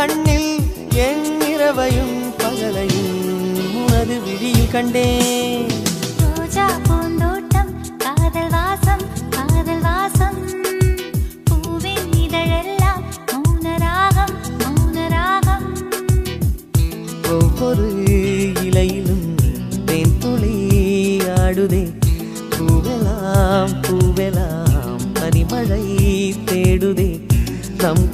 கண்ணில் என் இரவையும் பகலையும் உனது விழியில் கண்டேன். ரோஜா பூந்தோட்டம் காதல் வாசம் காதல் வாசம் பூவின் இதழெல்லாம் மௌனராகம் மௌனராகம். ஒவ்வொரு இலையிலும் தேன் துளி ஆடுதே. பூவெல்லாம் பூவெல்லாம் பனிமழை தேடுதே. நம்